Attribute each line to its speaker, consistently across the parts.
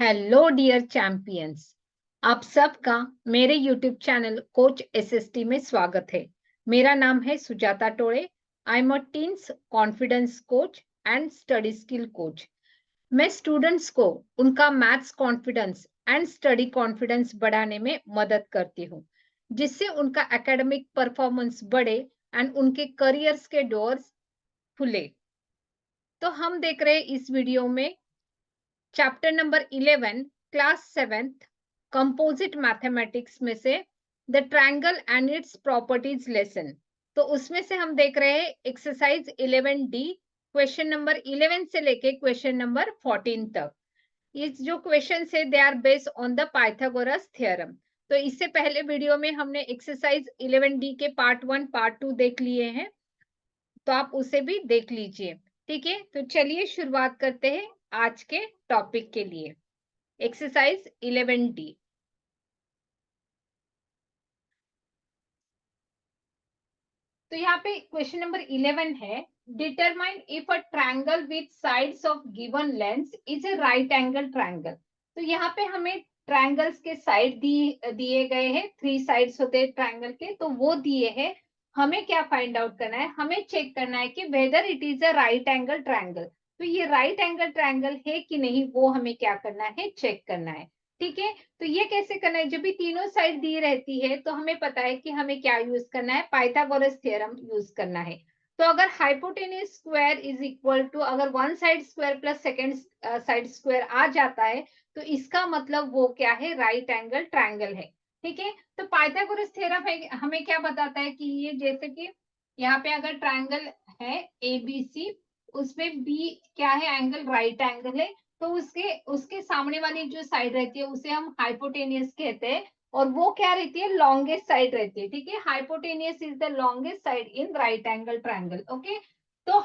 Speaker 1: Hello dear champions, आप सबका मेरे यूट्यूब चैनल कोच एसएसटी में स्वागत है। मेरा नाम है Sujata Tode. I am a teens confidence coach and study skill coach. मैं स्टूडेंट्स को उनका maths confidence and study confidence बढ़ाने में मदद करती हूँ, जिससे उनका एकेडमिक परफॉर्मेंस बढ़े एंड उनके करियर्स के डोर्स खुले। तो हम देख रहे हैं इस वीडियो में chapter number 11 class 7th composite mathematics में से the triangle and its properties lesson. तो उसमें से हम देख रहे हैं एक्सरसाइज 11D, क्वेश्चन नंबर 11 से लेके क्वेश्चन नंबर 14 तक। इस जो क्वेश्चन है they are based on the Pythagoras theorem. तो इससे पहले वीडियो में हमने एक्सरसाइज 11D के पार्ट 1 पार्ट 2 देख लिए हैं, तो आप उसे भी देख लीजिए। ठीक है, तो चलिए शुरुआत करते हैं आज के टॉपिक के लिए। Exercise 11D। तो यहाँ पे क्वेश्चन नंबर 11 है, determine if a triangle with sides of given length is a right angle triangle. तो यहाँ पे हमें ट्रायंगल्स के साइड दिए गए हैं, 3 साइड्स होते हैं ट्रायंगल के, तो वो दिए हैं। हमें क्या फाइंड आउट करना है, हमें चेक करना है कि whether it is a right angle triangle. तो ये राइट एंगल ट्रायंगल है कि नहीं, वो हमें क्या करना है, चेक करना है। ठीक है, तो ये कैसे करना है, जब भी तीनों साइड दी रहती है तो हमें पता है कि हमें क्या यूज करना है, पाइथागोरस थ्योरम यूज करना है। तो अगर hypotenuse square is equal to, अगर one side square plus second side square आ जाता है तो इसका मतलब वो क्या है, राइट एंगल ट्रायंगल है। ठीक है, तो पाइथागोरस थ्योरम है हमें क्या बताता है कि ये जैसे कि यहाँ पे अगर ट्रायंगल है ABC, उसमें बी क्या है, एंगल राइट एंगल है, तो उसके उसके सामने वाली जो साइड रहती है उसे हम हाइपोटेनियस कहते हैं, और वो क्या रहती है, लॉन्गेस्ट साइड रहती है। ठीक है, hypotenuse is the longest side in right angle triangle. Okay, तो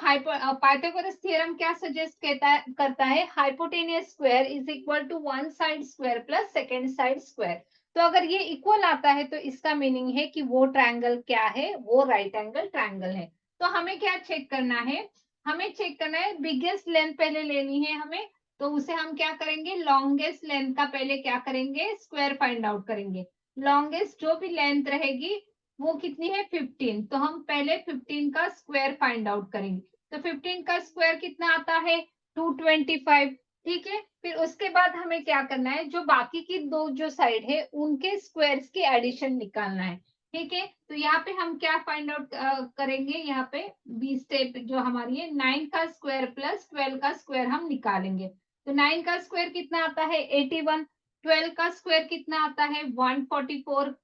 Speaker 1: पाइथागोरस थ्योरम क्या सजेस्ट करता है, hypotenuse square is equal to one side square plus second side square. तो अगर ये इक्वल आता है तो इसका मीनिंग है कि वो ट्रायंगल क्या है, वो राइट एंगल ट्रायंगल है। तो हमें क्या चेक करना है, हमें चेक करना है बिगेस्ट लेंथ पहले लेनी है हमें। तो उसे हम क्या करेंगे, लॉन्गेस्ट लेंथ का पहले क्या करेंगे, स्क्वायर फाइंड आउट करेंगे। लॉन्गेस्ट जो भी लेंथ रहेगी वो कितनी है, 15। तो हम पहले 15 का स्क्वायर फाइंड आउट करेंगे। तो 15 का स्क्वायर कितना आता है, 225। ठीक है, फिर उसके बाद हमें क्या करना है, जो बाकी की दो जो साइड है उनके स्क्वायर्स की एडिशन निकालना है। ठीक है, तो यहाँ पे हम क्या फाइंड आउट करेंगे, यहाँ पे बी स्टेप जो हमारी है, 9 का स्क्वायर प्लस 12 का स्क्वायर हम निकालेंगे। तो 9 का स्क्वायर कितना आता है, 81। 12 का स्क्वायर कितना आता है, 144।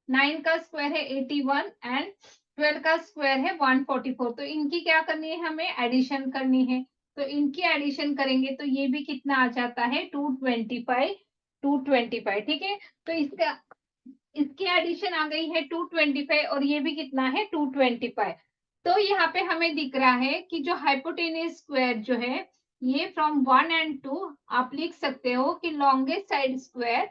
Speaker 1: 9 का स्क्वायर है 81 एंड 12 का स्क्वायर है 144। तो इनकी क्या करनी है, हमें एडिशन करनी है। तो इनकी एडिशन करेंगे तो ये भी कितना आ जाता है, 225। 225, ठीक है, तो इसका इसकी एडिशन आ गई है 225 और ये भी कितना है, 225। तो यहाँ पे हमें दिख रहा है कि जो हाइपोटेनियस स्क्वायर जो है, ये फ्रॉम 1 एंड 2 आप लिख सकते हो कि लॉन्गेस्ट साइड स्क्वायर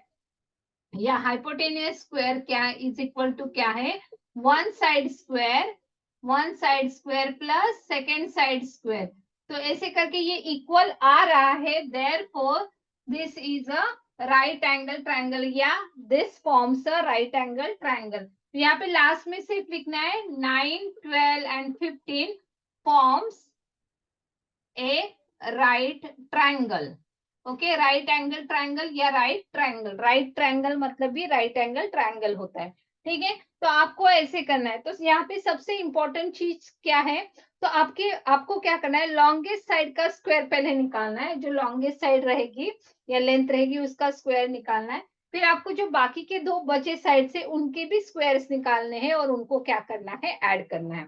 Speaker 1: या हाइपोटेनियस स्क्वायर क्या इज इक्वल टू क्या है, one side square, one side square plus second side square. तो ऐसे करके ये इक्वल आ रहा है, therefore this is a right angle triangle, या this forms a right angle triangle. तो यहाँ पे लास्ट में सिर्फ लिखना है 9, 12 and 15 forms a right triangle. Okay, right angle triangle या राइट ट्रायंगल, राइट ट्रायंगल मतलब भी राइट एंगल ट्रायंगल होता है। ठीक है, तो आपको ऐसे करना है। तो यहाँ पे सबसे इंपॉर्टेंट चीज क्या है, तो आपको क्या करना है, लॉन्गेस्ट साइड का स्क्वायर पहले निकालना है, जो लॉन्गेस्ट साइड रहेगी या लेंथ रहेगी उसका स्क्वायर निकालना है। फिर आपको जो बाकी के दो बचे साइड से उनके भी स्क्वायर्स निकालने हैं और उनको क्या करना है, ऐड करना है।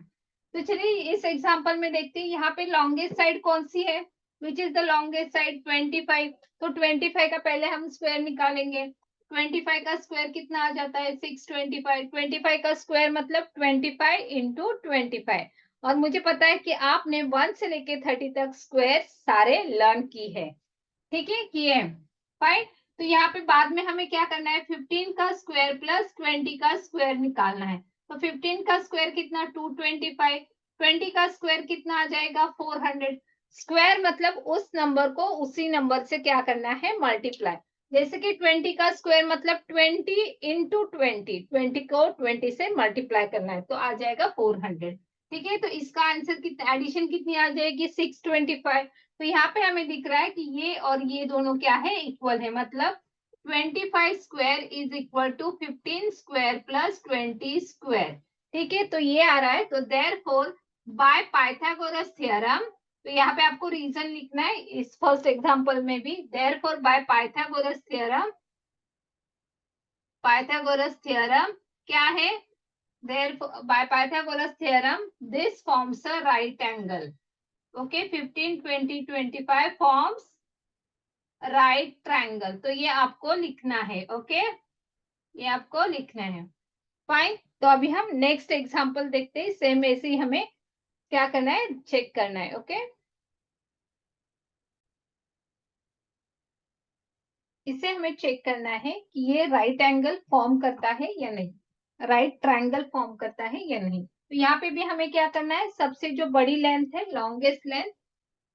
Speaker 1: तो चलिए इस एग्जांपल में देखते हैं, यहाँ पे लॉन्गेस्ट साइड कौन सी है, which is the longest side, 25। तो 25 का पहले हम स्क्वायर निकालेंगे। 25 का स्क्वायर कितना आ जाता है, 625। 25 का स्क्वायर मतलब 25 इंटू 25। और मुझे पता है कि आपने 1 से लेके 30 तक स्क्वायर सारे लर्न की है। ठीक है, किए फाइन। तो यहाँ पे बाद में हमें क्या करना है, 15 का स्क्वायर प्लस 20 का स्क्वायर निकालना है। तो 15 का स्क्वायर कितना, 225। 20 का स्क्वायर कितना आ जाएगा, 400। स्क्वायर मतलब उस नंबर को उसी नंबर से क्या करना है, मल्टीप्लाई। जैसे कि 20 का स्क्वायर मतलब 20 इंटू 20 को 20 से मल्टीप्लाई करना है, तो आ जाएगा 400। ठीक है, तो इसका आंसर कितना, एडिशन कितनी आ जाएगी, 625। तो यहाँ पे हमें दिख रहा है कि ये और ये दोनों क्या है, इक्वल है, मतलब 25 square is equal to 15 square plus 20 square. ठीक है, तो ये आ रहा है। तो देयरफॉर बाय पाइथागोरस थ्योरम, तो यहाँ पे आपको रीजन लिखना है इस फर्स्ट एग्जांपल में भी। Therefore by Pythagoras theorem, Pythagoras theorem क्या है, therefore by Pythagoras theorem this forms a right angle. Okay, 15 20 25 forms right triangle, तो ये आपको लिखना है। ओके, ये आपको लिखना है। फाइन, तो अभी हम नेक्स्ट एग्जांपल देखते हैं। सेम ऐसे ही हमें क्या करना है, चेक करना है। ओके, इसे हमें चेक करना है कि ये राइट एंगल फॉर्म करता है या नहीं, राइट ट्रायंगल फॉर्म करता है या नहीं। तो यहाँ पे भी हमें क्या करना है, सबसे जो बड़ी लेंथ है, लॉन्गेस्ट लेंथ,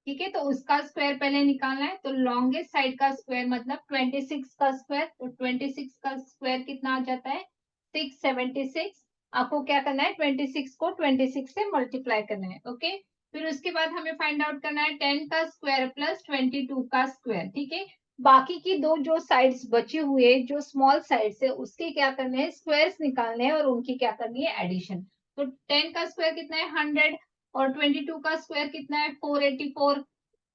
Speaker 1: ठीक है, तो उसका स्क्वायर पहले निकालना है। तो लॉन्गेस्ट साइड का स्क्वायर मतलब 26 का स्क्वायर, तो 26 का स्क्वायर कितना आ जाता है, 676। आपको क्या करना है, 26 को 26 से मल्टीप्लाई करना है। ओके, फिर उसके बाद हमें फाइंड आउट करना है 10 का स्क्वायर प्लस 22 का स्क्वायर। ठीक है, बाकी की दो जो साइड्स बची हुए, जो स्मॉल साइड्स है, उसके क्या करने हैं, स्क्वायर्स निकालने हैं और उनकी क्या करनी है, एडिशन। तो 10 का स्क्वायर कितना है, 100, और 22 का स्क्वायर कितना है, 484।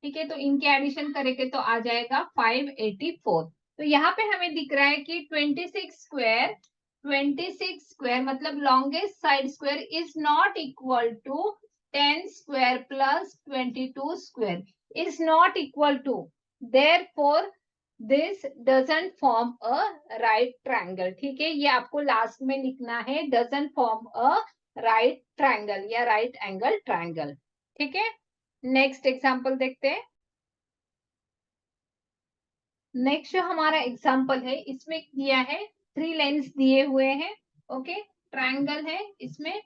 Speaker 1: ठीक है, तो इनके एडिशन करेंगे तो आ जाएगा 584। तो यहाँ पे हमें दिख रहा है कि 26 स्क्वायर मतलब longest side square is not equal to 10 square plus 22 square, is not equal to, therefore this doesn't form a right triangle. ठीक है, ये आपको लास्ट में लिखना है, doesn't form a right triangle या राइट एंगल ट्रायंगल। ठीक है, नेक्स्ट एग्जांपल देखते हैं। नेक्स्ट जो हमारा एग्जांपल है, इसमें दिया है 3 लेंस दिए हुए हैं। ओके, ट्रायंगल है इसमें।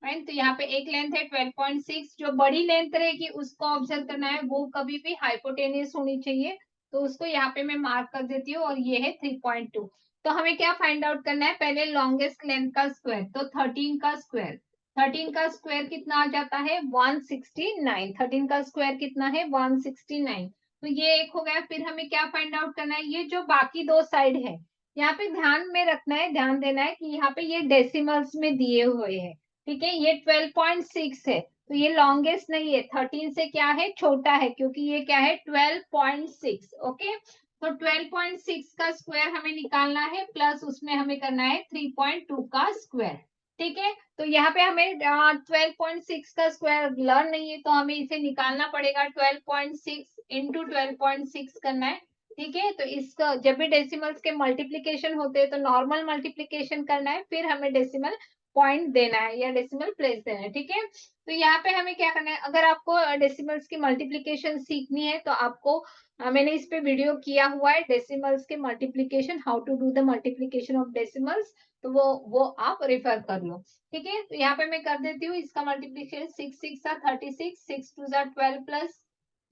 Speaker 1: राइट, तो यहाँ पे एक लेंथ है 12.6, जो बड़ी लेंथ रहेगी उसको ऑब्जर्व करना है, वो कभी भी हाइपोटेनियस होनी चाहिए। तो उसको यहाँ पे मैं मार्क कर देती हूँ, और ये है 3.2। तो हमें क्या फाइंड आउट करना है, पहले लॉन्गेस्ट लेंथ का स्क्वायर, तो 13 का स्क्वायर, 13 का स्क्वायर कितना आ जाता है, 169। 13 का स्क्वायर कितना है, 169। तो ये एक हो गया। फिर हमें क्या फाइंड आउट करना है, ये जो बाकी दो साइड है, यहाँ पे ध्यान में रखना है, ध्यान देना है कि यहाँ पे ये डेसिमल्स में दिए हुए हैं। ठीक है, ये 12.6 है, तो ये लॉन्गेस्ट नहीं है, 13 से क्या है, छोटा है, क्योंकि ये क्या है, 12.6। ओके, तो 12.6 का स्क्वायर हमें निकालना है, प्लस उसमें हमें करना है 3.2 का स्क्वायर। ठीक है, तो यहाँ पे हमें 12.6 का स्क्वायर लर्न नहीं है, तो हमें इसे निकालना पड़ेगा। 12.6 इंटू 12.6 करना है। ठीक है, तो इसका जब भी डेसिमल्स के मल्टीप्लीकेशन होते हैं तो नॉर्मल मल्टीप्लीकेशन करना है, फिर हमें डेसिमल पॉइंट देना है या डेसिमल प्लेस देना है। ठीक है, तो यहाँ पे हमें क्या करना है, अगर आपको डेसिमल्स की मल्टीप्लीकेशन सीखनी है तो आपको मैंने इस पे वीडियो किया हुआ है, डेसिमल्स के multiplication, how to do the multiplication of decimals, तो वो आप रेफर कर लो। ठीक है, तो यहाँ पे मैं कर देती हूँ इसका मल्टीप्लीकेशन। 6 6 36, 6 2 12 plus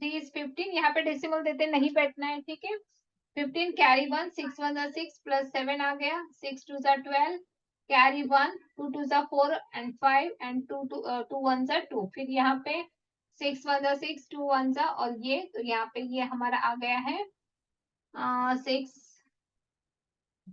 Speaker 1: 3 is 15। यहाँ पे डेसिमल देते नहीं बैठना है। ठीक है, 15 कैरी 1, 6 1 6 प्लस 7 आ गया, 6 2 12 कैरी 1, 2 2 4 एंड 5 एंड 2 2 1 2। फिर यहाँ पे 6 1 6, 2 1 और ये, तो यहाँ पे ये हमारा आ गया है 6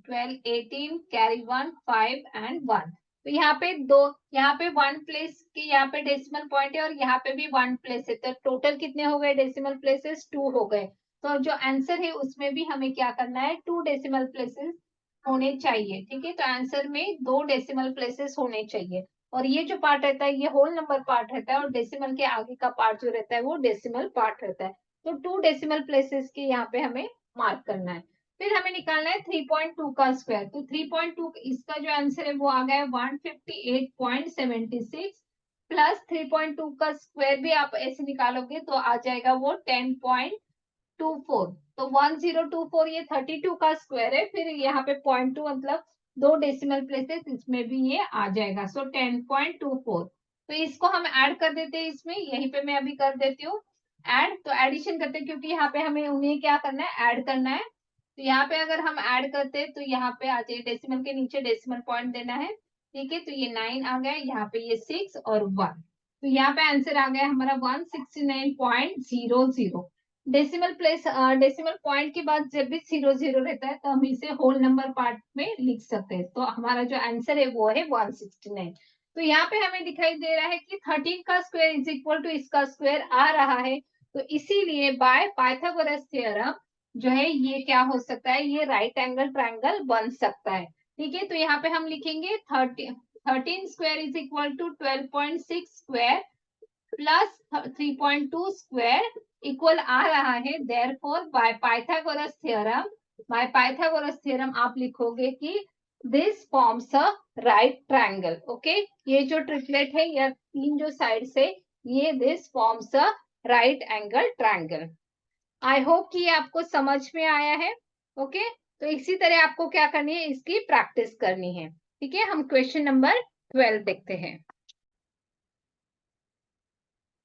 Speaker 1: 12 18 कैरी 1 5 एंड 1। तो यहाँ पे दो, यहाँ पे 1 प्लेस की यहाँ पे डेसिमल पॉइंट है, और यहाँ पे भी 1 प्लेस है, तो टोटल कितने हो गए डेसिमल प्लेसेस, 2 हो गए। तो जो आंसर है उसमें भी हमें क्या करना है, 2 डेसिमल प्लेसेस होने चाहिए। ठीक है, तो आंसर में 2 डेसिमल प्लेसेस होने चाहिए, और ये जो पार्ट रहता है ये होल नंबर पार्ट रहता है, और डेसिमल के आगे का पार्ट जो रहता है वो डेसिमल पार्ट रहता है। तो 2 डेसिमल प्लेसेस के यहाँ पे हमें मार्क करना है। फिर हमें निकालना है 3.2 का स्क्वायर, तो 3.2 इसका जो आंसर है वो आ गया है 158.76, प्लस 3.2 का स्क्वायर भी आप ऐसे निकालोगे तो आ जाएगा वो 10.24। तो 1024 ये 32 का स्क्वायर है, फिर यहाँ पे 0.2 मतलब 2 डेसिमल प्लेसेस, इसमें भी ये आ जाएगा, सो 10.24। तो इसको हम ऐड कर देते हैं इसमें, यहीं पे मैं अभी कर देती हूँ ऐड। तो एडिशन करते हैं क्योंकि यहाँ पे हमें उन्हें क्या करना है, ऐड करना है। तो यहाँ पे अगर हम ऐड करते हैं तो यहाँ पे आ जाए, डेसिमल के नीचे डेसिमल पॉइंट देना है, ठीक है। तो ये 9 आ गया, यहाँ पे ये 6 और 1, तो यहाँ पे आंसर आ गया हमारा 169.00। डेसिमल प्लेस, डेसिमल पॉइंट के बाद जब भी 00 रहता है तो हम इसे होल नंबर पार्ट में लिख सकते हैं। तो हमारा जो आंसर है वो है 169। तो यहाँ पे हमें दिखाई दे रहा है कि 13 का स्क्वायर इज इक्वल टू इसका स्क्वायर आ रहा है। तो इसीलिए बाय पाइथागोरस थ्योरम जो है ये क्या हो सकता है, ये राइट एंगल ट्रायंगल बन सकता है, ठीक है। तो यहाँ पे हम लिखेंगे 13 square is equal to 12.6 square plus 3.2 square equal आ रहा है। देयरफॉर बाय पाइथागोरस थ्योरम आप लिखोगे कि this forms a right triangle. Okay, ये जो ट्रिपलेट है या तीन जो साइड से, ये this forms a right angle triangle. I hope कि ये आपको समझ में आया है। ओके, तो इसी तरह आपको क्या करनी है, इसकी प्रैक्टिस करनी है, ठीक है। हम क्वेश्चन नंबर 12 देखते हैं।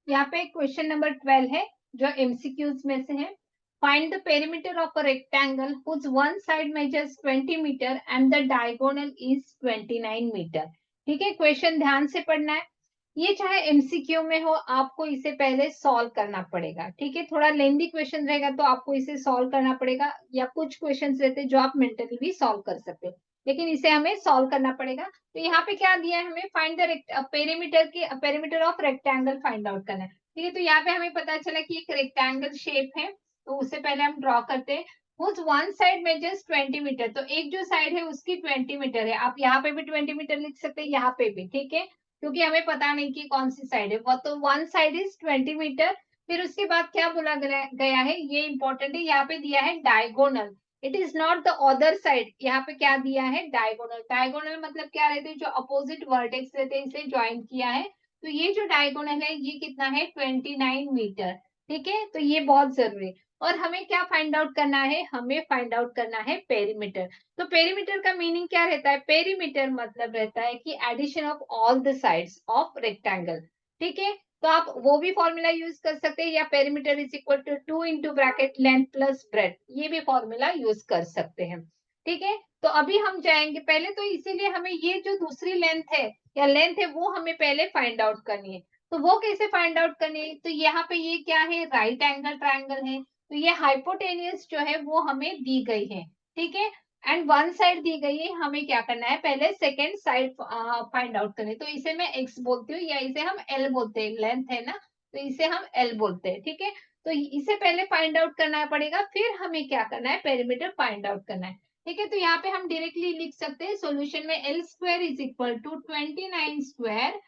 Speaker 1: यहाँ पे क्वेश्चन नंबर 12 है जो एमसीक्यूज में से है। Find the perimeter of a rectangle whose one side measures 20 meter and the diagonal is 29 meter. ठीक है, क्वेश्चन ध्यान से पढ़ना है। ये चाहे एमसीक्यू में हो, आपको इसे पहले सॉल्व करना पड़ेगा, ठीक है। थोड़ा लेंदी क्वेश्चन रहेगा तो आपको इसे सॉल्व करना पड़ेगा, या कुछ क्वेश्चन रहते हैं जो आप मेंटली भी सॉल्व कर सकते हो, लेकिन इसे हमें सॉल्व करना पड़ेगा। तो यहाँ पे क्या दिया है हमें, find the perimeter of rectangle find out करना है, ठीक है। तो यहाँ पे हमें पता चला कि एक रेक्टेंगल शेप है, तो उससे पहले हम ड्रॉ करते हैं। उस वन साइड मेजर्स 20 मीटर, तो एक जो साइड है उसकी 20 मीटर है। आप यहाँ पे भी 20 मीटर लिख सकते हैं, यहाँ पे भी, ठीक है, क्योंकि हमें पता नहीं कि कौन सी साइड है वो। तो वन साइड इज 20 मीटर। फिर उसके बाद क्या बोला गया है, ये इंपॉर्टेंट है, यहाँ पे दिया है diagonal, it is not the other side. यहाँ पे क्या दिया है, डायगोनल। डायगोनल मतलब क्या रहते हैं, जो अपोजिट वर्टेक्स रहते हैं, इसे ज्वाइन किया है। तो ये जो डायगोनल है ये कितना है, 29 मीटर, ठीक है। तो ये बहुत जरूरी है। और हमें क्या फाइंड आउट करना है, हमें फाइंड आउट करना है पेरीमीटर। तो पेरीमीटर का मीनिंग क्या रहता है, पेरीमीटर मतलब रहता है कि addition of all the sides of rectangle, ठीक है। तो आप वो भी फॉर्मूला यूज कर सकते हैं, या perimeter is equal to 2 into bracket length plus breadth, ये भी फॉर्मूला यूज कर सकते हैं, ठीक है। तो अभी हम जाएंगे पहले, तो इसीलिए हमें ये जो दूसरी लेंथ है या लेंथ है वो हमें पहले फाइंड आउट करनी है। तो वो कैसे फाइंड आउट करनी है, तो यहाँ पे ये क्या है, राइट एंगल ट्रायंगल है। तो ये हाइपोटेनियस जो है वो हमें दी गई है, ठीक है। एंड वन साइड दी गई है, हमें क्या करना है, पहले सेकेंड साइड फाइंड आउट करनी है। तो इसे मैं एक्स बोलती हूँ, या इसे हम एल बोलते हैं, लेंथ है ना, तो इसे हम एल बोलते हैं, ठीक है। तो इसे पहले फाइंड आउट करना पड़ेगा, फिर हमें क्या करना है, पेरीमीटर फाइंड आउट करना है, ठीक है। तो यहाँ पे हम डायरेक्टली लिख सकते हैं सोल्यूशन में, L square is equal to 29 square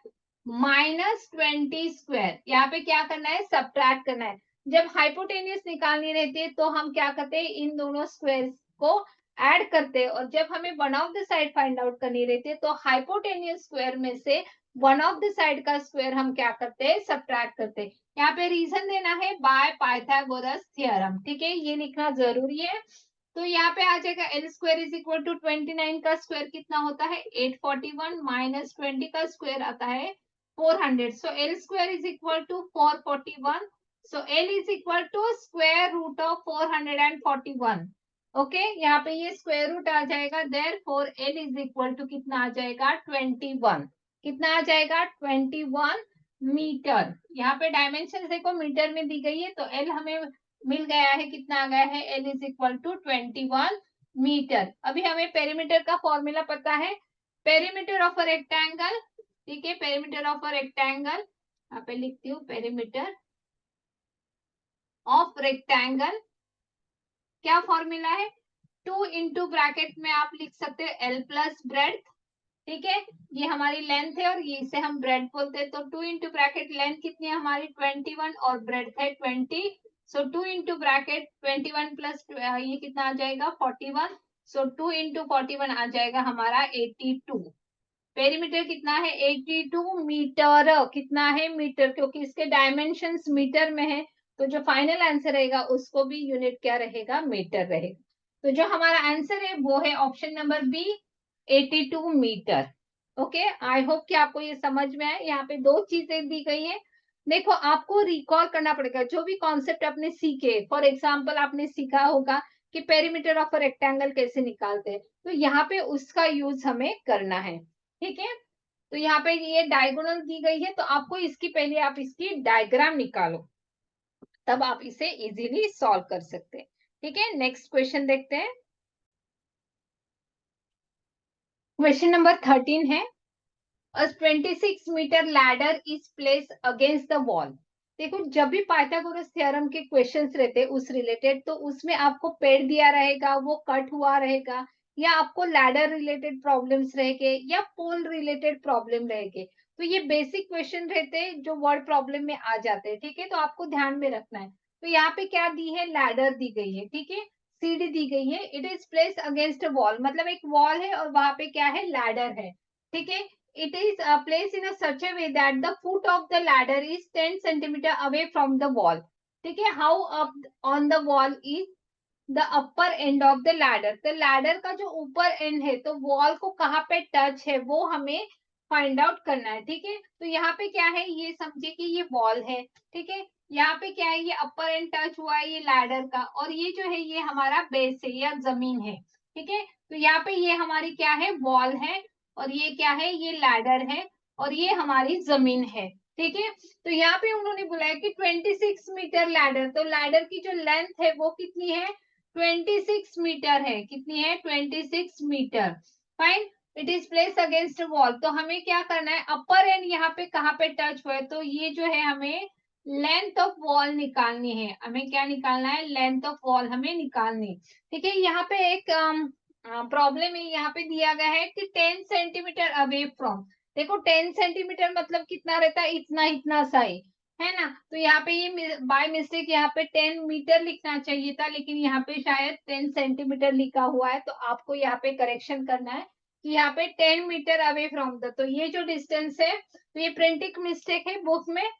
Speaker 1: minus 20 square. यहाँ पे क्या करना है, सब्ट्रैक्ट करना है। जब हाइपोटेनियस निकालनी रहती है तो हम क्या करते हैं, इन दोनों स्क्वायर को ऐड करते हैं। और जब हमें one of the side find out करनी रहती है तो हाइपोटेनियस स्क्वायर में से वन ऑफ द साइड का स्क्वायर हम क्या करते हैं, सब्ट्रैक्ट करते हैं। यहाँ पे रीजन देना है बाय पाइथागोरस थ्योरम, ठीक है, ये लिखना जरूरी है। तो यहाँ पे आ जाएगा L square is equal to 29 का स्क्वायर कितना होता है, 841 माइनस 20 का स्क्वायर आता है 400। So L square is equal to 441. So L is equal to square root of 441. Okay, यहाँ पे ये स्क्वायर रूट आ जाएगा, therefore L is equal to कितना आ जाएगा, 21। कितना आ जाएगा, 21 मीटर। यहाँ पे डायमेंशन देखो मीटर में दी गई है, तो L हमें मिल गया है, कितना आ गया है, L is equal to 21 meter. अभी हमें पेरीमीटर का फॉर्मूला पता है, पेरीमीटर ऑफ अ रेक्टेंगल, ठीक है, पेरीमीटर ऑफ अ रेक्टेंगल, यहाँ पे लिखती हूँ, पेरीमीटर ऑफ रेक्टेंगल क्या फॉर्मूला है, 2 इंटू ब्रैकेट में आप लिख सकते हो एल प्लस ब्रेड, ठीक है। ये हमारी लेंथ है और ये इसे हम ब्रेड बोलते हैं। तो 2 इंटू ब्रैकेट लेंथ कितनी है हमारी 21 और ब्रेड है 20। सो 2 इंटू ब्रैकेट 21 प्लस ये कितना आ जाएगा 41। सो 2 इंटू 41 आ जाएगा हमारा 82। पेरीमीटर कितना है 82 मीटर, कितना है मीटर, क्योंकि इसके डायमेंशंस मीटर में है। तो जो फाइनल आंसर रहेगा उसको भी यूनिट क्या रहेगा, मीटर रहेगा। तो जो हमारा आंसर है वो है option number B, 82 meter. Okay, I hope कि आपको ये समझ में आए। यहाँ पे दो चीजें दी गई है। देखो, आपको रिकॉल करना पड़ेगा जो भी कॉन्सेप्ट आपने सीखे। फॉर एग्जाम्पल, आपने सीखा होगा कि पेरीमीटर ऑफ अ रेक्टेंगल कैसे निकालते हैं, तो यहाँ पे उसका यूज हमें करना है। ठीक है, तो यहाँ पे ये डायगोनल दी गई है, तो आपको इसकी पहले आप इसकी डायग्राम निकालो, तब आप इसे इजीली सॉल्व कर सकते हैं। ठीक है, नेक्स्ट क्वेश्चन देखते हैं। क्वेश्चन नंबर 13 है, A 26 meter ladder is place against the wall. देखो, जब भी पाइथागोरस थ्योरम के क्वेश्चंस रहते हैं उस रिलेटेड, तो उसमें आपको पेड़ दिया रहेगा, वो कट हुआ रहेगा, या आपको लैडर रिलेटेड प्रॉब्लम्स रहेंगे, या पोल रिलेटेड प्रॉब्लम रहेंगे। तो ये बेसिक क्वेश्चन रहते हैं जो वर्ड प्रॉब्लम में आ जाते हैं। ठीक है, तो आपको ध्यान में रखना है। तो यहाँ पे क्या दी है, लैडर दी गई है। ठीक है, सीढ़ी दी गई है, it is place against wall, मतलब एक वॉल है और वहां पे क्या है, लैडर है। ठीक है, it is placed in a such a way that the foot of the ladder is 10 centimeter away from the wall. ठीक है, how up on the wall is the upper end of the ladder. तो ladder का जो ऊपर and है, तो wall को कहाँ पे टच है वो हमें फाइंड आउट करना है। ठीक है, तो यहाँ पे क्या है, ये समझे कि ये वॉल है। ठीक है, यहाँ पे क्या है, ये अपर एंड टच हुआ है ये लैडर का, और ये जो है ये हमारा बेस है या जमीन है। ठीक है, तो यहाँ पे ये हमारी क्या है, वॉल है, और ये क्या है, ये लैडर है, और ये हमारी जमीन है। ठीक है, तो यहाँ पे उन्होंने बोला है कि 26 मीटर लैडर, तो लैडर की जो लेंथ है वो कितनी है, 26 मीटर है। कितनी है, 26 meter. Fine, it is place against wall, तो हमें क्या करना है, अपर एंड यहाँ पे कहाँ पे टच हुआ है, तो ये जो है हमें लेंथ ऑफ वॉल निकालनी है। हमें क्या निकालना है, लेंथ ऑफ वॉल हमें निकालनी। ठीक है, यहाँ पे एक प्रॉब्लम है, यहाँ पे दिया गया है कि 10 सेंटीमीटर अवे फ्रॉम। देखो, 10 सेंटीमीटर मतलब कितना रहता है, इतना इतना सा ही है ना। तो यहाँ पे ये बाय मिस्टेक यहाँ पे 10 मीटर लिखना चाहिए था, लेकिन यहाँ पे शायद 10 सेंटीमीटर लिखा हुआ है। तो आपको यहाँ पे करेक्शन करना है कि यहाँ पे 10 मीटर अवे फ्रॉम द, तो ये जो डिस्टेंस है, तो ये प्रिंटिंग मिस्टेक है बुक में,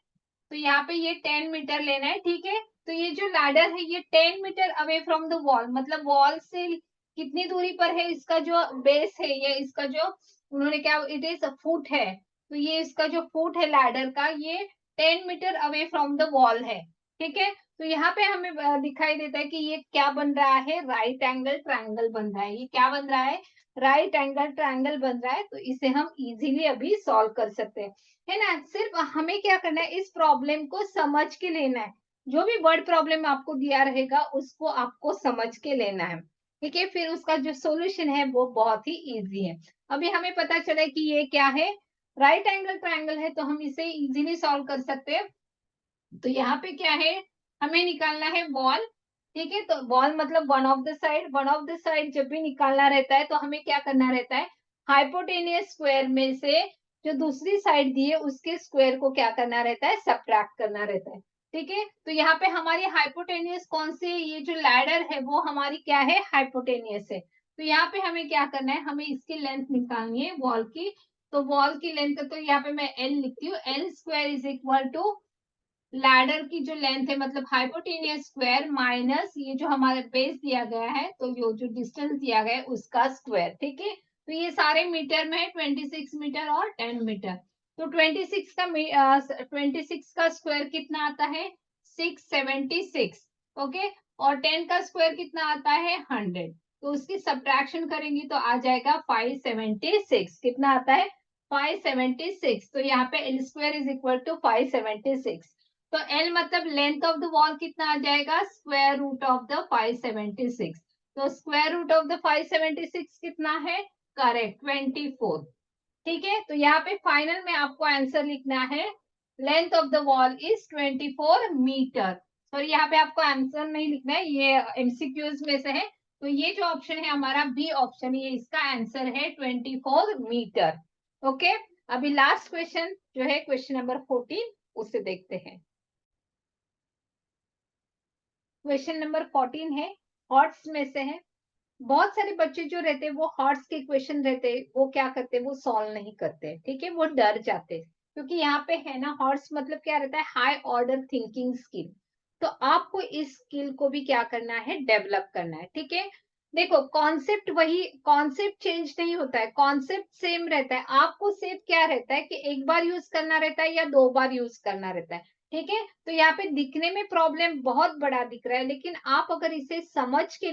Speaker 1: तो यहाँ पे ये 10 मीटर लेना है। ठीक है, तो ये जो लैडर है ये 10 meter away from the wall, मतलब वॉल से कितनी दूरी पर है, इसका जो बेस है, ये इसका जो उन्होंने क्या, इट इज फुट है, तो ये इसका जो फुट है लैडर का, ये 10 meter away from the wall है। ठीक है, तो यहाँ पे हमें दिखाई देता है कि ये क्या बन रहा है, राइट एंगल ट्रायंगल बन रहा है। ये क्या बन रहा है, राइट एंगल ट्रायंगल बन रहा है। तो इसे हम इजीली अभी सॉल्व कर सकते हैं, है ना। सिर्फ हमें क्या करना है, इस प्रॉब्लम को समझ के लेना है। जो भी वर्ड प्रॉब्लम आपको दिया रहेगा उसको आपको समझ के लेना है। ठीक है, फिर उसका जो सॉल्यूशन है वो बहुत ही इजी है। अभी हमें पता चला कि ये क्या है, राइट एंगल ट्रायंगल है, तो हम इसे इजीली सॉल्व कर सकते हैं। तो यहाँ पे क्या है, हमें निकालना है वॉल। ठीक है, तो वॉल मतलब one of the side, one of the side जब भी निकालना रहता है तो हमें क्या करना रहता है, हाइपोटेनियस स्क्वायर में से जो दूसरी साइड दी है उसके स्क्वायर को क्या करना रहता है, सब्ट्रैक्ट करना रहता है। ठीक है, तो यहाँ पे हमारी हाइपोटेनियस कौन सी है, ये जो लैडर है वो हमारी क्या है, हाइपोटेनियस है। तो यहाँ पे हमें क्या करना है, हमें इसकी लेंथ निकालनी है वॉल की। तो वॉल की लेंथ, तो यहाँ पे मैं एल लिखती हूँ, L square is equal to ladder की जो लेंथ है, मतलब हाइपोटेनियस स्क्वायर माइनस ये जो हमारे बेस दिया गया है, तो जो डिस्टेंस दिया गया है उसका स्क्वायर। ठीक है, तो ये सारे मीटर में है, 26 मीटर और 10 मीटर। तो 26 का स्क्वायर कितना आता है, 676। ओके, और 10 का स्क्वायर कितना आता है, 100। तो उसकी सब्ट्रैक्शन करेंगी तो आ जाएगा 576। कितना आता है, 576। तो यहाँ पे L square is equal to 576। तो एल मतलब लेंथ ऑफ द वॉल कितना आ जाएगा, स्क्वायर रूट ऑफ द 576। तो स्क्वायर रूट ऑफ द 576 कितना है, करेक्ट, 24। ठीक है, तो यहाँ पे फाइनल में आपको आंसर लिखना है, length of the wall is 24 meter. Sorry, यहाँ पे आपको आंसर नहीं लिखना है, ये एमसीक्यूज में से है। तो ये जो ऑप्शन है हमारा बी ऑप्शन, ये इसका आंसर है 24 मीटर। ओके, अभी लास्ट क्वेश्चन जो है क्वेश्चन नंबर 14, उसे देखते हैं। क्वेश्चन नंबर 14 है, हॉट्स में से है। बहुत सारे बच्चे जो रहते हैं वो हॉट्स के क्वेश्चन रहते हैं, वो क्या करते हैं, वो सॉल्व नहीं करते। ठीक है, वो डर जाते हैं, क्योंकि यहाँ पे है ना, हॉट्स मतलब क्या रहता है, हाई ऑर्डर थिंकिंग स्किल। तो आपको इस स्किल को भी क्या करना है, डेवलप करना है। ठीक है, देखो कॉन्सेप्ट वही, कॉन्सेप्ट चेंज नहीं होता है, कॉन्सेप्ट सेम रहता है। आपको सिर्फ क्या रहता है कि एक बार यूज करना रहता है या 2 बार यूज करना रहता है, ठीक है। तो यहाँ पे दिखने में प्रॉब्लम बहुत बड़ा दिख रहा है, लेकिन आप अगर इसे समझ के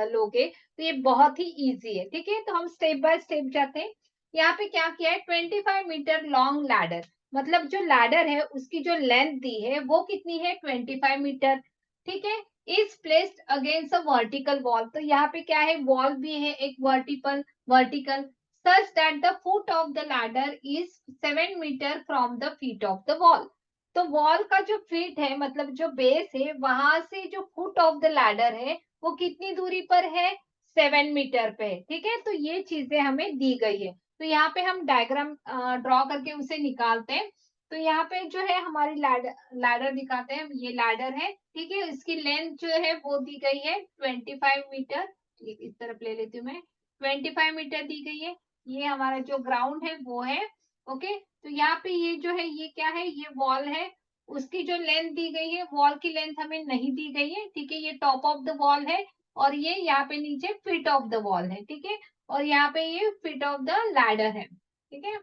Speaker 1: लोगे तो ये बहुत ही इजी है, ठीक है। तो हम स्टेप बाय स्टेप जाते हैं। यहाँ पे क्या किया है, 25 मीटर लॉन्ग लैडर, मतलब जो लैडर है उसकी जो लेंथ दी है वो कितनी है, 25 मीटर, ठीक है। Is placed against a vertical wall, तो यहाँ पे क्या है, वॉल भी है एक vertical vertical, such that the foot of the ladder is 7 meter from the feet of the wall. तो वॉल का जो फीट है, मतलब जो बेस है, वहां से जो फुट ऑफ द लैडर है वो कितनी दूरी पर है, 7 मीटर पे है, ठीक है। तो ये चीजें हमें दी गई है। तो यहाँ पे हम डायग्राम ड्रॉ करके उसे निकालते हैं। तो यहाँ पे जो है हमारी लैडर लैडर दिखाते हैं, ये लैडर है, ठीक है। इसकी लेंथ जो है वो दी गई है 25 मीटर, इस तरफ ले लेती हूँ मैं, 25 मीटर दी गई है। ये हमारा जो ग्राउंड है वो है, ओके। तो यहाँ पे ये जो है ये क्या है, ये वॉल है, उसकी जो लेंथ दी गई है, वॉल की लेंथ हमें नहीं दी गई है, ठीक है। ये टॉप ऑफ द वॉल है, और ये यहाँ पे नीचे फीट ऑफ द वॉल है, ठीक है। और यहाँ पे ये फीट ऑफ द लैडर है, ठीक है।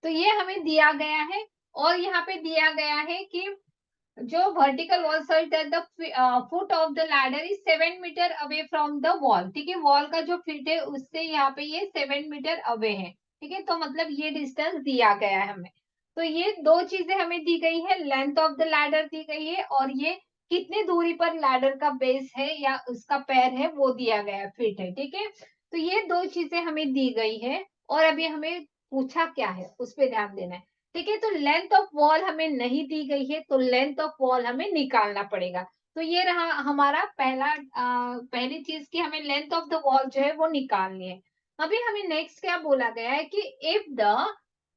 Speaker 1: तो ये हमें दिया गया है, और यहाँ पे दिया गया है कि जो vertical wall such that the foot of the ladder is 7 meter away from the wall, ठीक है। वॉल का जो फीट है उससे यहाँ पे ये 7 मीटर अवे है, ठीक है। तो मतलब ये डिस्टेंस दिया गया है हमें। तो ये दो चीजें हमें दी गई है, लेंथ ऑफ द लैडर दी गई है, और ये कितनी दूरी पर लैडर का बेस है या उसका पैर है वो दिया गया फीट है, ठीक है। तो ये दो चीजें हमें दी गई है, और अभी हमें पूछा क्या है उस पर ध्यान देना है, ठीक है। तो लेंथ ऑफ वॉल हमें नहीं दी गई है, तो लेंथ ऑफ वॉल हमें निकालना पड़ेगा। तो ये रहा हमारा पहली चीज की हमें लेंथ ऑफ द वॉल जो है वो निकालनी है। अभी हमें नेक्स्ट क्या बोला गया है कि if the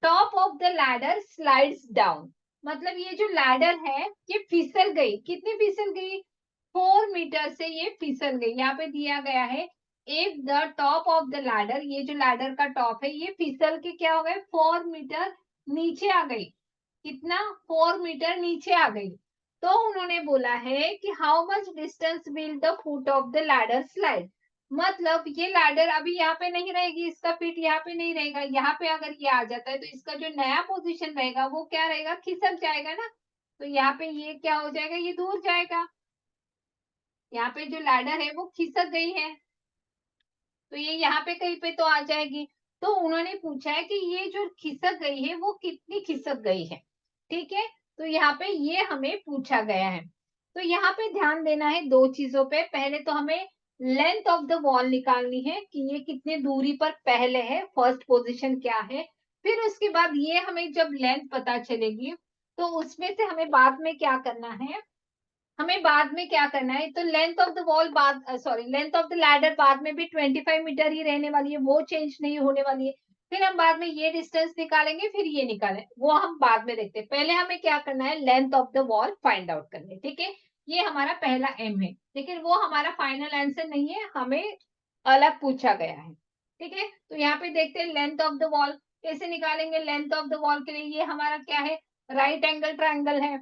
Speaker 1: top of the ladder slides down, मतलब ये जो लैडर है ये फिसल गई, कितनी फिसल गई, 4 मीटर से ये फिसल गई। यहाँ पे दिया गया है if the top of the ladder, ये जो लैडर का टॉप है ये फिसल के क्या हो गए, 4 मीटर नीचे आ गई, कितना, 4 मीटर नीचे आ गई। तो उन्होंने बोला है कि how much distance will the foot of the ladder slide, मतलब ये लैडर अभी यहाँ पे नहीं रहेगी, इसका फीट यहाँ पे नहीं रहेगा, यहाँ पे अगर ये आ जाता है तो इसका जो नया पोजीशन रहेगा वो क्या रहेगा, खिसक जाएगा ना। तो यहाँ पे ये क्या हो जाएगा, ये दूर जाएगा, यहाँ पे जो लैडर है वो खिसक गई है, तो ये यहाँ पे कहीं पे तो आ जाएगी। तो उन्होंने पूछा है कि ये जो खिसक गई है वो कितनी खिसक गई है, ठीक है। तो यहाँ पे ये हमें पूछा गया है। तो यहाँ पे ध्यान देना है दो चीजों पे, पहले तो हमें लेंथ ऑफ द वॉल निकालनी है कि ये कितने दूरी पर पहले है, फर्स्ट पोजीशन क्या है। फिर उसके बाद ये हमें जब लेंथ पता चलेगी तो उसमें से हमें बाद में क्या करना है, हमें बाद में क्या करना है, तो लेंथ ऑफ द वॉल बाद, sorry, length of the ladder बाद में भी 25 मीटर ही रहने वाली है, वो चेंज नहीं होने वाली है। फिर हम बाद में ये डिस्टेंस निकालेंगे, फिर ये निकालें, वो हम बाद में देखते हैं। पहले हमें क्या करना है, length of the wall find out करनी है, ठीक है। ये हमारा पहला एम है, लेकिन वो हमारा फाइनल आंसर नहीं है, हमें अलग पूछा गया है, ठीक है। तो यहाँ पे देखते हैं लेंथ ऑफ द वॉल कैसे निकालेंगे। लेंथ ऑफ द वॉल के लिए ये हमारा क्या है, राइट एंगल ट्रायंगल है,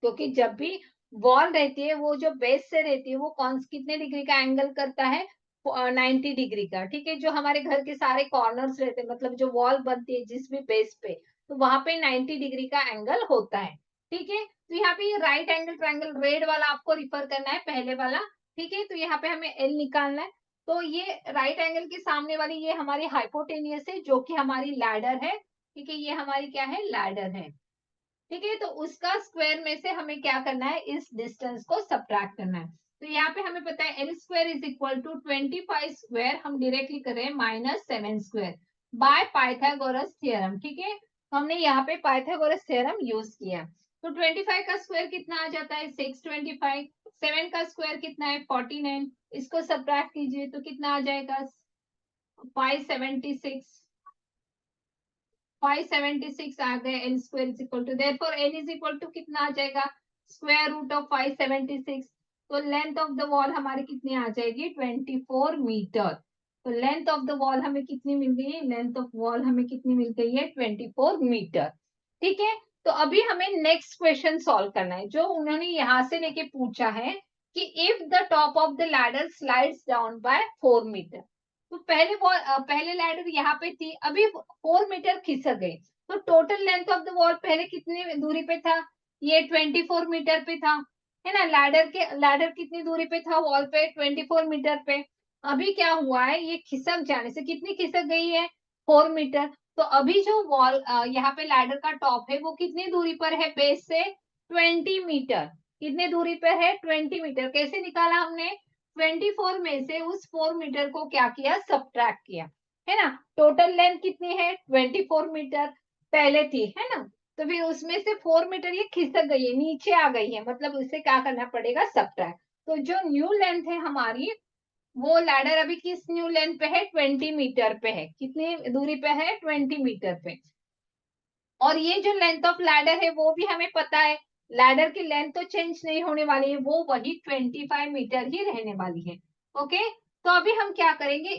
Speaker 1: क्योंकि जब भी वॉल रहती है वो जो बेस से रहती है वो कौन कितने डिग्री का एंगल करता है, 90 डिग्री का, ठीक है। जो हमारे घर के सारे कॉर्नर्स रहते हैं, मतलब जो वॉल बनती है जिस भी बेस पे, तो वहां पे 90 डिग्री का एंगल होता है, ठीक है। तो यहाँ पे ये राइट एंगल ट्रायंगल रेड वाला आपको रिफर करना है, पहले वाला, ठीक है। तो यहाँ पे हमें एल निकालना है। तो ये राइट एंगल के सामने वाली ये हमारी हाइपोटेनियस है जो कि हमारी लैडर है, ठीक है। ये हमारी क्या है, लैडर है, ठीक है। तो उसका स्क्वायर में से हमें क्या करना है, इस डिस्टेंस को सब्ट्रैक्ट करना है। तो यहाँ पे हमें पता है L square is equal to 25 square, हम डायरेक्टली कर रहे हैं -7 स्क्वायर बाय पाइथागोरस थ्योरम, ठीक है। हमने यहाँ पे पाइथागोरस थ्योरम यूज किया। तो 25 का स्क्वायर कितना आ जाता है, 625, 7 का स्क्वायर कितना है, 49, इसको सब्ट्रैक्ट कीजिए तो कितना आ जाएगा, 576, 576 आ गए। L square is equal to, therefore L is equal to कितना आ जाएगा, स्क्वायर रूट ऑफ 576। तो लेंथ ऑफ द वॉल हमारी कितनी आ जाएगी, 24 मीटर। तो लेंथ ऑफ द वॉल हमें कितनी मिल गई है, लेंथ ऑफ वॉल हमें कितनी मिल गई है, 24 मीटर, ठीक है। तो अभी हमें नेक्स्ट क्वेश्चन सॉल्व करना है, जो उन्होंने यहां से लेके पूछा है कि if the top of the ladder slides down by 4 meter. तो पहले लैडर यहाँ पे थी, अभी 4 मीटर खिसक गई, तो total length of the wall पहले कितनी दूरी पे था, ये 24 मीटर पे था, है ना। लैडर कितनी दूरी पे था वॉल पे, 24 मीटर पे। अभी क्या हुआ है, ये खिसक जाने से कितनी खिसक गई है, 4 मीटर। तो अभी जो वॉल यहाँ पे लैडर का टॉप है वो कितनी दूरी पर है बेस से, 20 मीटर। कितने दूरी पर है, 20 मीटर। कैसे निकाला हमने, 24 में से उस 4 मीटर को क्या किया, सब्ट्रैक्ट किया, है ना। टोटल लेंथ कितनी है, 24 मीटर पहले थी, है ना। तो फिर उसमें से 4 मीटर ये खिसक गई है, नीचे आ गई है, मतलब उसे क्या करना पड़ेगा, सब्ट्रैक्ट। तो जो न्यू लेंथ है हमारी, वो लैडर अभी किस न्यू लेंथ पे है, 20 मीटर पे है। कितनी दूरी पे है, 20 मीटर पे। और ये जो लेंथ ऑफ लैडर है वो भी हमें पता है, लैडर की लेंथ तो चेंज नहीं होने वाली है, वो वही 25 मीटर ही रहने वाली है। ओके, तो अभी हम क्या करेंगे,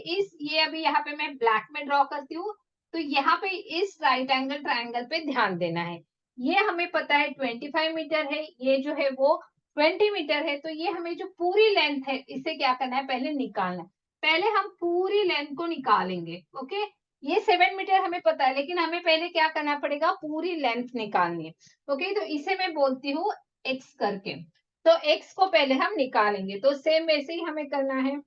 Speaker 1: ये अभी यहाँ पे मैं ब्लैक में ड्रॉ करती हूँ। तो यहाँ पे इस राइट एंगल ट्राइंगल पे ध्यान देना है। ये हमें पता है 25 मीटर है, ये जो है वो 20 मीटर है। तो ये हमें जो पूरी लेंथ है इसे क्या करना है, पहले निकालना है। पहले हम पूरी लेंथ को निकालेंगे। ओके, ये 7 मीटर हमें पता है, लेकिन हमें पहले क्या करना पड़ेगा, पूरी लेंथ निकालनी है। ओके, तो इसे मैं बोलती हूँ x करके। तो x को पहले हम निकालेंगे, तो सेम वैसे ही हमें करना है।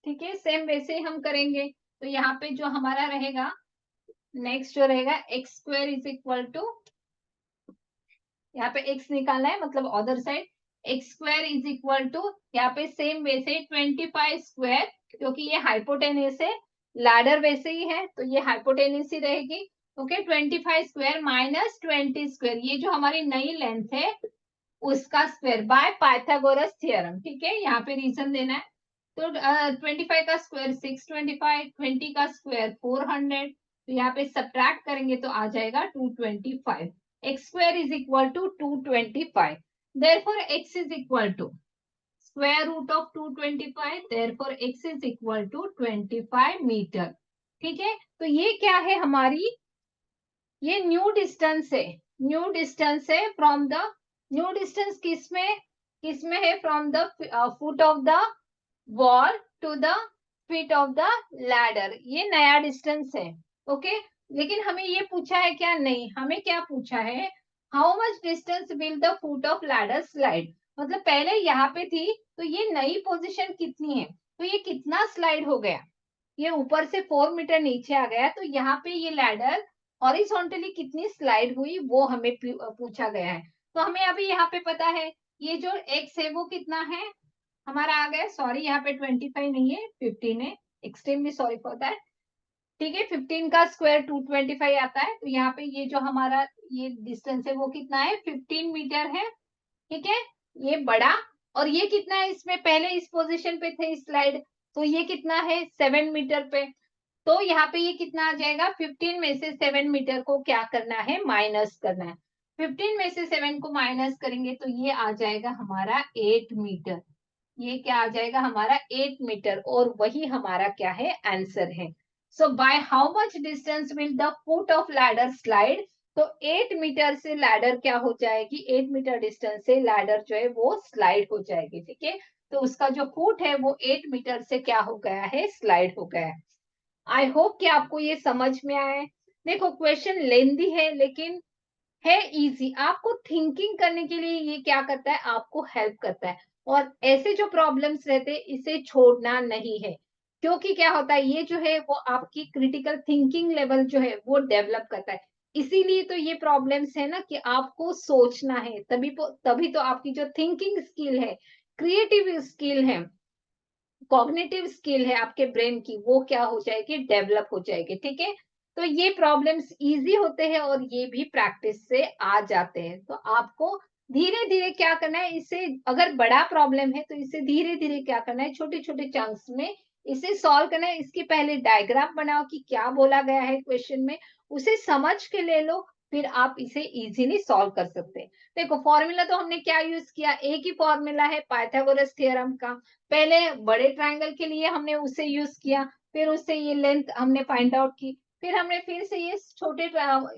Speaker 1: ठीक है, सेम वैसे ही हम करेंगे। तो यहाँ पे जो हमारा रहेगा, नेक्स्ट जो रहेगा, X square is equal to, यहाँ पे x निकालना है, मतलब other side, X square is equal to, यहाँ पे सेम वैसे 25 स्क्वायर, क्योंकि ये हाइपोटेन्यूस है, लैडर वैसे ही है तो ये हाइपोटेन्यूस ही रहेगी। ओके, 25 स्क्वायर माइनस 20 स्क्वायर, ये जो हमारी नई लेंथ है उसका स्क्वायर बाय पाइथागोरस थ्योरम। ठीक है, यहाँ पे रीजन देना है। तो 25 का स्क्वायर 625, 20 का स्क्वायर 400, तो यहाँ पे सब्ट्रैक्ट करेंगे तो आ जाएगा 225। X square is equal to 225, therefore X is equal to square root of 225, therefore X is equal to 25 meter. ठीक है, तो ये क्या है हमारी, ये न्यू डिस्टेंस है, न्यू डिस्टेंस है फ्रॉम द, न्यू डिस्टेंस किसमें है, from the foot of the wall to the feet of the ladder, ये नया डिस्टेंस है। ओके, लेकिन हमें ये पूछा है क्या, नहीं, हमें क्या पूछा है, how much distance will the foot of ladder slide. मतलब पहले यहाँ पे थी, तो ये नई पोजीशन कितनी है, तो ये कितना स्लाइड हो गया, ये ऊपर से 4 मीटर नीचे आ गया, तो यहाँ पे ये लैडर हॉरिजॉन्टली कितनी स्लाइड हुई वो हमें पूछा गया है। तो हमें अभी यहाँ पे पता है, ये जो x है वो कितना है हमारा आ गया, सॉरी यहाँ पे 25 नहीं है 15 है, एक्सट्रीमली सॉरी फॉर दैट। ठीक है, 15 का स्क्वायर 225 आता है, तो यहाँ पे ये जो हमारा ये डिस्टेंस है वो कितना है, 15 मीटर है। ठीक है, ये बड़ा, और ये कितना है, इसमें पहले इस पोजीशन पे थे स्लाइड, तो ये कितना है, 7 मीटर पे। तो यहाँ पे ये कितना आ जाएगा, 15 में से 7 मीटर को क्या करना है, माइनस करना है। 15 में से 7 को माइनस करेंगे तो ये आ जाएगा हमारा 8 मीटर। ये क्या आ जाएगा हमारा 8 मीटर, और वही हमारा क्या है, आंसर है। So by how much distance will the foot of ladder slide. तो 8 मीटर से लैडर क्या हो जाएगी, 8 मीटर डिस्टेंस से लैडर जो है वो स्लाइड हो जाएगी। ठीक है, तो उसका जो फुट है वो 8 मीटर से क्या हो गया है, स्लाइड हो गया है। आई होप कि आपको ये समझ में आया है। देखो क्वेश्चन लेंदी है लेकिन है इजी, आपको थिंकिंग करने के लिए ये क्या करता है, आपको हेल्प करता है। और ऐसे जो प्रॉब्लम्स रहते हैं इसे छोड़ना नहीं है, क्योंकि क्या होता है, ये जो है वो आपकी क्रिटिकल थिंकिंग लेवल जो है वो डेवलप करता है। इसीलिए तो ये प्रॉब्लम्स है ना, कि आपको सोचना है, तभी तो आपकी जो थिंकिंग स्किल है, क्रिएटिव स्किल है, कॉग्निटिव स्किल है आपके ब्रेन की, वो क्या हो जाएगी, डेवलप हो जाएगी। ठीक है, तो ये प्रॉब्लम्स इजी होते हैं और ये भी प्रैक्टिस से आ जाते हैं। तो आपको धीरे धीरे क्या करना है, इसे अगर बड़ा प्रॉब्लम है तो इसे धीरे धीरे क्या करना है, छोटे छोटे चंक्स में इसे सॉल्व करना है। इसकी पहले डायग्राम बनाओ कि क्या बोला गया है क्वेश्चन में, उसे समझ के ले लो, फिर आप इसे इजीली सॉल्व कर सकते हैं। देखो फॉर्मूला तो हमने क्या यूज किया, एक ही फॉर्मूला है पाइथागोरस थ्योरम का। पहले बड़े ट्रायंगल के लिए हमने उसे यूज किया, फिर उससे ये लेंथ हमने फाइंड आउट की, फिर हमने फिर से ये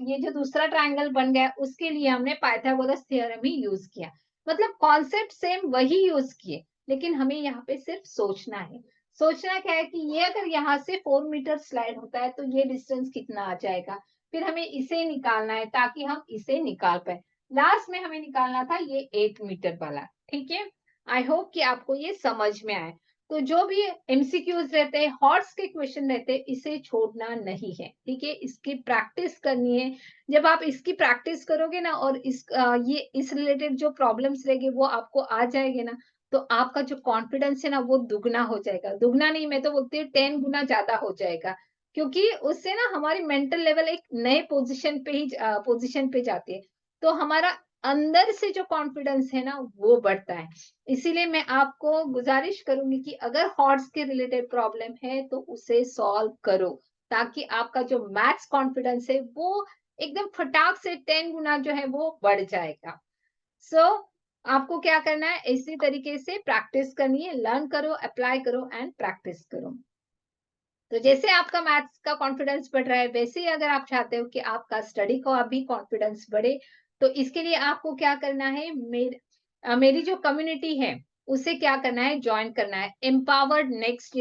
Speaker 1: ये जो दूसरा ट्रायंगल बन गया उसके लिए हमने पाइथागोरस थ्योरम ही यूज किया। मतलब कॉन्सेप्ट सेम वही यूज किए, लेकिन हमें यहाँ पे सिर्फ सोचना है। सोचना क्या है कि ये अगर यहाँ से 4 मीटर स्लाइड होता है तो ये डिस्टेंस कितना आ जाएगा, फिर हमें इसे निकालना है ताकि हम इसे निकाल पाए। लास्ट में हमें निकालना था ये 8 मीटर वाला। ठीक है, आई होप कि आपको ये समझ में आए। तो जो भी एमसीक्यूज रहते हैं, हॉट्स के क्वेश्चन रहते हैं, इसे छोड़ना नहीं है। ठीक है, इसकी प्रैक्टिस करनी है। जब आप इसकी प्रैक्टिस करोगे ना और ये इस रिलेटेड जो प्रॉब्लम्स रहेंगे वो आपको आ जाएंगे ना, तो आपका जो कॉन्फिडेंस है ना वो दुगना हो जाएगा। दुगना नहीं, मैं तो बोलती हूँ 10 गुना ज्यादा हो जाएगा। क्योंकि उससे ना हमारी मेंटल लेवल एक नए पोजीशन पे जाती है। तो हमारा अंदर से जो कॉन्फिडेंस है ना वो बढ़ता है। इसीलिए मैं आपको गुजारिश करूंगी कि अगर हॉर्स के रिलेटेड प्रॉब्लम है तो उसे सॉल्व करो, ताकि आपका जो मैथ्स कॉन्फिडेंस है वो एकदम फटाक से 10 गुना जो है वो बढ़ जाएगा। सो आपको क्या करना है, इसी तरीके से प्रैक्टिस करनी है, लर्न करो, अप्लाई करो एंड प्रैक्टिस करो। तो जैसे आपका मैथ्स का कॉन्फिडेंस बढ़ रहा है, वैसे ही अगर आप चाहते हो कि आपका स्टडी का भी कॉन्फिडेंस बढ़े, तो इसके लिए आपको क्या करना है, मेरी जो कम्युनिटी है उसे क्या करना है, ज्वाइन करना है। एम्पावर्ड नेक्स्ट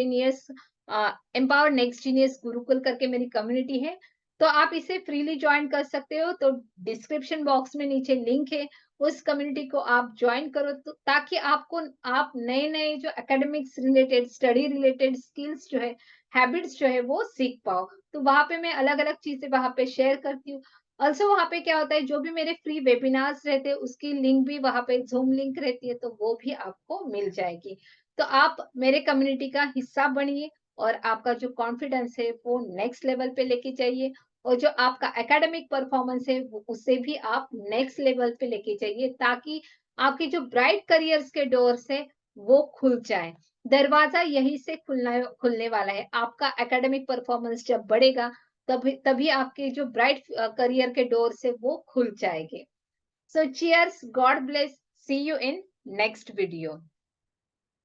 Speaker 1: जीनियस गुरुकुल करके मेरी कम्युनिटी है। तो आप इसे फ्रीली ज्वाइन कर सकते हो। तो डिस्क्रिप्शन बॉक्स में नीचे लिंक है, उस कम्युनिटी को आप ज्वाइन करो, तो ताकि आप नए नए जो academics related, study related skills जो है, हैबिट्स जो है वो सीख पाओ। तो वहां पे मैं अलग अलग चीजें वहां पे शेयर करती हूँ। ऑल्सो वहां पे क्या होता है, जो भी मेरे फ्री वेबिनार्स रहते हैं उसकी लिंक भी वहां पे, जूम लिंक रहती है तो वो भी आपको मिल जाएगी। तो आप मेरे कम्युनिटी का हिस्सा बनिए और आपका जो कॉन्फिडेंस है वो नेक्स्ट लेवल पे लेके जाइए। और जो आपका एकेडमिक परफॉर्मेंस है उसे भी आप नेक्स्ट लेवल पे लेके जाइए, ताकि आपकी जो ब्राइट करियर्स के डोर्स है वो खुल जाए। दरवाजा यहीं से खुलने वाला है। आपका एकेडमिक परफॉर्मेंस जब बढ़ेगा, तभी तभी आपके जो ब्राइट करियर के डोर्स है वो खुल जाएंगे। So cheers, God bless, see you in next video.